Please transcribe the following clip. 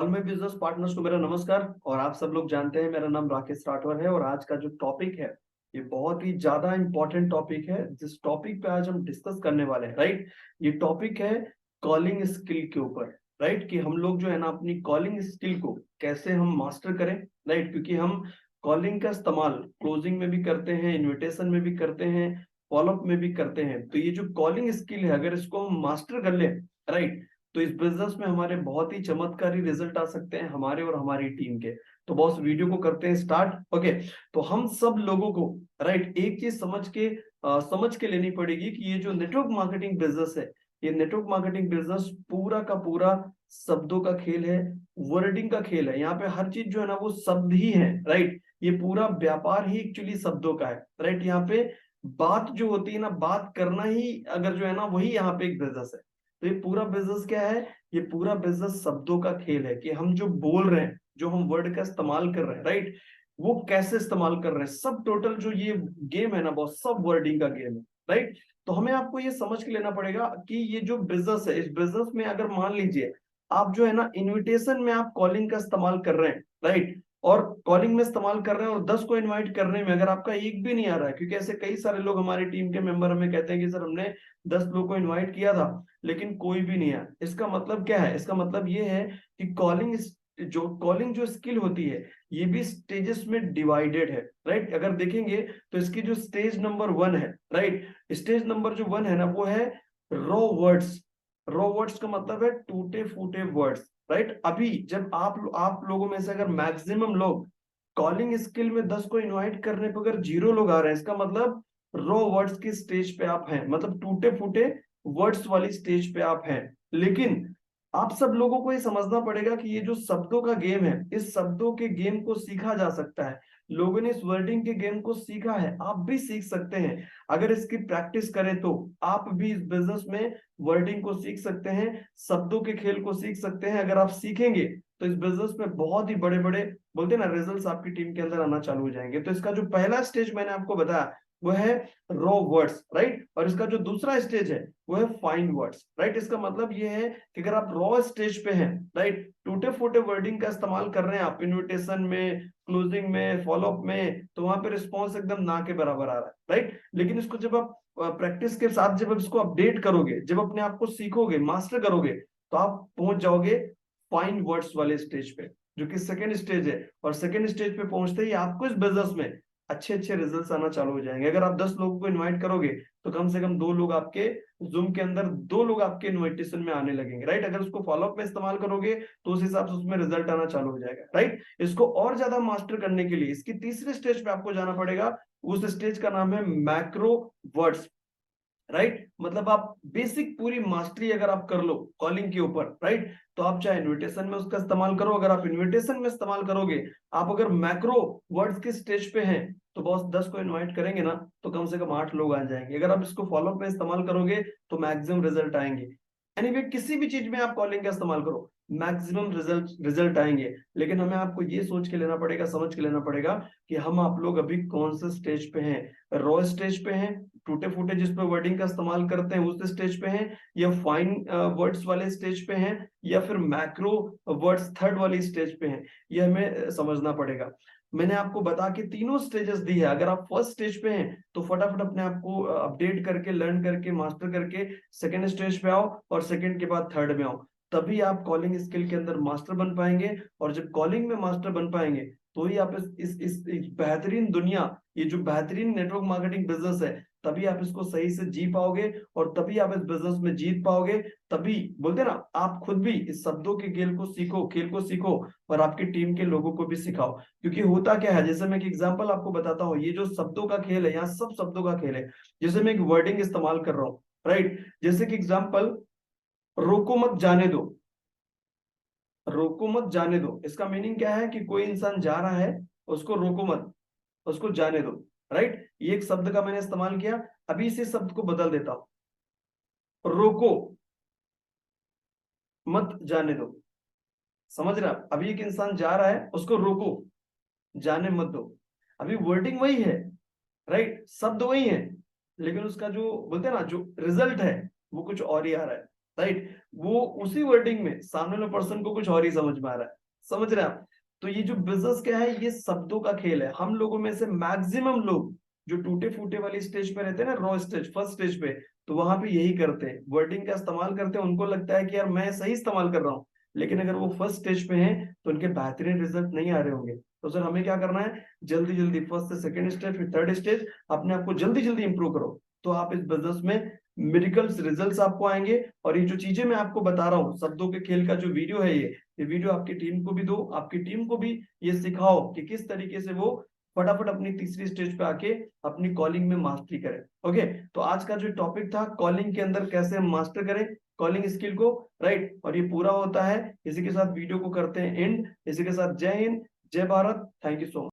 All my business partners को मेरा नमस्कार। और आप सब लोग जानते हैं मेरा नाम राकेश राठौर है और आज का जो टॉपिक है ये बहुत ही ज्यादा इंपॉर्टेंट टॉपिक है। जिस टॉपिक पे आज हम डिस्कस करने वाले हैं, राइट, ये टॉपिक है कॉलिंग स्किल के ऊपर। राइट, कि हम लोग जो है ना अपनी कॉलिंग स्किल को कैसे हम मास्टर करें। राइट, क्योंकि हम कॉलिंग का इस्तेमाल क्लोजिंग में भी करते हैं, इन्विटेशन में भी करते हैं, फॉलोअप में भी करते हैं। तो ये जो कॉलिंग स्किल है अगर इसको हम मास्टर कर लें, राइट, तो इस बिजनेस में हमारे बहुत ही चमत्कारी रिजल्ट आ सकते हैं हमारे और हमारी टीम के। तो बॉस वीडियो को करते हैं स्टार्ट। ओके, तो हम सब लोगों को, राइट, एक चीज समझ के लेनी पड़ेगी कि ये जो नेटवर्क मार्केटिंग बिजनेस है, ये नेटवर्क मार्केटिंग बिजनेस पूरा का पूरा शब्दों का खेल है, वर्डिंग का खेल है। यहाँ पे हर चीज जो है ना वो शब्द ही है। राइट, ये पूरा व्यापार ही एक्चुअली शब्दों का है। राइट, यहाँ पे बात जो होती है ना, बात करना ही अगर जो है ना वही यहाँ पे एक बिजनेस है। तो ये पूरा बिजनेस क्या है? ये पूरा बिजनेस शब्दों का खेल है कि हम जो बोल रहे हैं, जो हम वर्ड का इस्तेमाल कर रहे हैं, राइट, वो कैसे इस्तेमाल कर रहे हैं। सब टोटल जो ये गेम है ना बहुत सब वर्डिंग का गेम है। राइट, तो हमें आपको ये समझ के लेना पड़ेगा कि ये जो बिजनेस है, इस बिजनेस में अगर मान लीजिए आप जो है ना इनविटेशन में आप कॉलिंग का इस्तेमाल कर रहे हैं, राइट, और कॉलिंग में इस्तेमाल कर रहे हैं और 10 को इनवाइट करने में अगर आपका एक भी नहीं आ रहा है, क्योंकि ऐसे कई सारे लोग हमारी टीम के मेंबर हमें कहते हैं कि सर हमने 10 लोगों को इनवाइट किया था लेकिन कोई भी नहीं आया। इसका मतलब क्या है? इसका मतलब ये है कि कॉलिंग जो स्किल होती है ये भी स्टेजेस में डिवाइडेड है। राइट, अगर देखेंगे तो इसकी जो स्टेज नंबर 1 है, राइट, स्टेज नंबर जो 1 है ना वो है रॉ वर्ड्स। रॉ वर्ड्स का मतलब है टूटे फूटे वर्ड्स। राइट, अभी जब आप लोगों में से अगर मैक्सिमम लोग कॉलिंग स्किल में 10 को इनवाइट करने पर अगर 0 लोग आ रहे हैं, इसका मतलब रॉ वर्ड्स की स्टेज पे आप हैं, मतलब टूटे फूटे वर्ड्स वाली स्टेज पे आप हैं। लेकिन आप सब लोगों को ये समझना पड़ेगा कि ये जो शब्दों का गेम है, इस शब्दों के गेम को सीखा जा सकता है। लोगों ने इस वर्डिंग के गेम को सीखा है, आप भी सीख सकते हैं। अगर इसकी प्रैक्टिस करें तो आप भी इस बिजनेस में वर्डिंग को सीख सकते हैं, शब्दों के खेल को सीख सकते हैं। अगर आप सीखेंगे तो इस बिजनेस में बहुत ही बड़े बड़े, बोलते हैं ना, रिजल्ट्स आपकी टीम के अंदर आना चालू हो जाएंगे। तो इसका जो पहला स्टेज मैंने आपको बताया वो है रॉ वर्ड्स, राइट, और इसका जो दूसरा स्टेज है वो है फाइन वर्ड्स। राइट, इसका मतलब ये है कि अगर आप रॉ स्टेज पे हैं, राइट, टूटे फूटे वर्डिंग का इस्तेमाल कर रहे हैं आप इनविटेशन में, क्लोजिंग में, फॉलोअप में, तो वहां पे रिस्पॉन्स एकदम ना के बराबर आ रहा है। राइट, लेकिन इसको जब आप प्रैक्टिस के साथ जब आप इसको अपडेट करोगे, जब अपने आप को सीखोगे, मास्टर करोगे, तो आप पहुंच जाओगे फाइन वर्ड्स वाले स्टेज पे, जो कि सेकेंड स्टेज है। और सेकेंड स्टेज पे पहुंचते ही आपको इस बिजनेस में अच्छे अच्छे रिजल्ट्स आना चालू हो जाएंगे। अगर आप 10 लोगों को इनवाइट करोगे तो कम से कम 2 लोग आपके जूम के अंदर, 2 लोग आपके इनविटेशन में आने लगेंगे। राइट, अगर उसको फॉलोअप में इस्तेमाल करोगे तो उस हिसाब से उसमें रिजल्ट आना चालू हो जाएगा। राइट, इसको और ज्यादा मास्टर करने के लिए इसकी तीसरे स्टेज पे आपको जाना पड़ेगा। उस स्टेज का नाम है मैक्रो वर्ड्स। राइट, मतलब आप बेसिक पूरी मास्टरी अगर आप कर लो कॉलिंग के ऊपर, राइट, तो आप चाहे इनविटेशन में उसका इस्तेमाल करो। अगर आप इनविटेशन में इस्तेमाल करोगे, आप अगर मैक्रो वर्ड्स के स्टेज पे हैं, तो बॉस 10 को इनवाइट करेंगे ना तो कम से कम 8 लोग आ जाएंगे। अगर आप इसको फॉलोअप में इस्तेमाल करोगे तो मैक्सिमम रिजल्ट आएंगे। एनीवे, किसी भी चीज में आप कॉलिंग का इस्तेमाल करो, मैक्सिमम रिजल्ट रिजल्ट आएंगे। लेकिन हमें आपको ये सोच के लेना पड़ेगा, समझ के लेना पड़ेगा कि हम आप लोग अभी कौन से स्टेज पे हैं। रॉ स्टेज पे हैं, टूटे फूटे जिस पे वर्डिंग का इस्तेमाल करते हैं उस स्टेज पे हैं, या फाइन वर्ड्स वाले स्टेज पे हैं, या फिर मैक्रो वर्ड्स थर्ड वाली स्टेज पे हैं। ये हमें समझना पड़ेगा। मैंने आपको बता के तीनों स्टेजेस दी है। अगर आप फर्स्ट स्टेज पे हैं तो फटाफट अपने आप को अपडेट करके, लर्न करके, मास्टर करके सेकंड स्टेज पे आओ, और सेकंड के बाद थर्ड में आओ। तभी आप कॉलिंग स्किल के अंदर मास्टर बन पाएंगे। और जब कॉलिंग में मास्टर बन पाएंगे तो ही आप इस बेहतरीन दुनिया, ये जो बेहतरीन नेटवर्क मार्केटिंग बिजनेस है, तभी आप इसको सही से जी पाओगे और तभी आप इस बिजनेस में जीत पाओगे। तभी बोलते हैं ना, आप खुद भी इस शब्दों के खेल को सीखो, खेल को सीखो, और आपकी टीम के लोगों को भी सिखाओ। क्योंकि होता क्या है, जैसे मैं एक एग्जांपल आपको बताता हूँ, ये जो शब्दों का खेल है, यहाँ सब शब्दों का खेल है। जैसे मैं एक वर्डिंग इस्तेमाल कर रहा हूँ, राइट, जैसे कि एग्जांपल, रोको मत जाने दो। रोको मत जाने दो, इसका मीनिंग क्या है कि कोई इंसान जा रहा है, उसको रोको मत, उसको जाने दो। राइट, ये एक शब्द का मैंने इस्तेमाल किया। अभी इसी शब्द को बदल देता हूं, रोको मत जाने दो। समझ रहे आप? अभी एक इंसान जा रहा है, उसको रोको, जाने मत दो। अभी वर्डिंग वही है, राइट, शब्द वही है, लेकिन उसका जो बोलते हैं ना जो रिजल्ट है वो कुछ और ही आ रहा है। राइट, वो उसी वर्डिंग में सामने वाले पर्सन को कुछ और ही समझ में आ रहा है। समझ रहे हैं आप? तो ये जो बिजनेस क्या है, ये शब्दों का खेल है। हम लोगों में से मैक्सिमम लोग जो टूटे फूटे वाली स्टेज पे रहते हैं ना, रॉ स्टेज, फर्स्ट स्टेज पे, तो वहां पे यही करते हैं, वर्डिंग का इस्तेमाल करते हैं। उनको लगता है कि यार मैं सही इस्तेमाल कर रहा हूँ, लेकिन अगर वो फर्स्ट स्टेज पे हैं तो उनके बेहतरीन रिजल्ट नहीं आ रहे होंगे। तो सर हमें क्या करना है, जल्दी जल्दी फर्स्ट से सेकंड स्टेज, फिर थर्ड स्टेज, अपने आप को जल्दी जल्दी इंप्रूव करो, तो आप इस बिजनेस में मिरेकल्स रिजल्ट्स आपको आएंगे। और ये जो चीजें मैं आपको बता रहा हूँ, शब्दों के खेल का जो वीडियो है, ये वीडियो आपकी टीम को भी दो, आपकी टीम को भी ये सिखाओ कि किस तरीके से वो फटाफट अपनी तीसरी स्टेज पे आके अपनी कॉलिंग में मास्टरी करें। ओके, तो आज का जो टॉपिक था, कॉलिंग के अंदर कैसे हम मास्टर करें कॉलिंग स्किल को, राइट। और ये पूरा होता है, इसी के साथ वीडियो को करते हैं एंड। इसी के साथ जय हिंद, जय Bharat, thank you so much.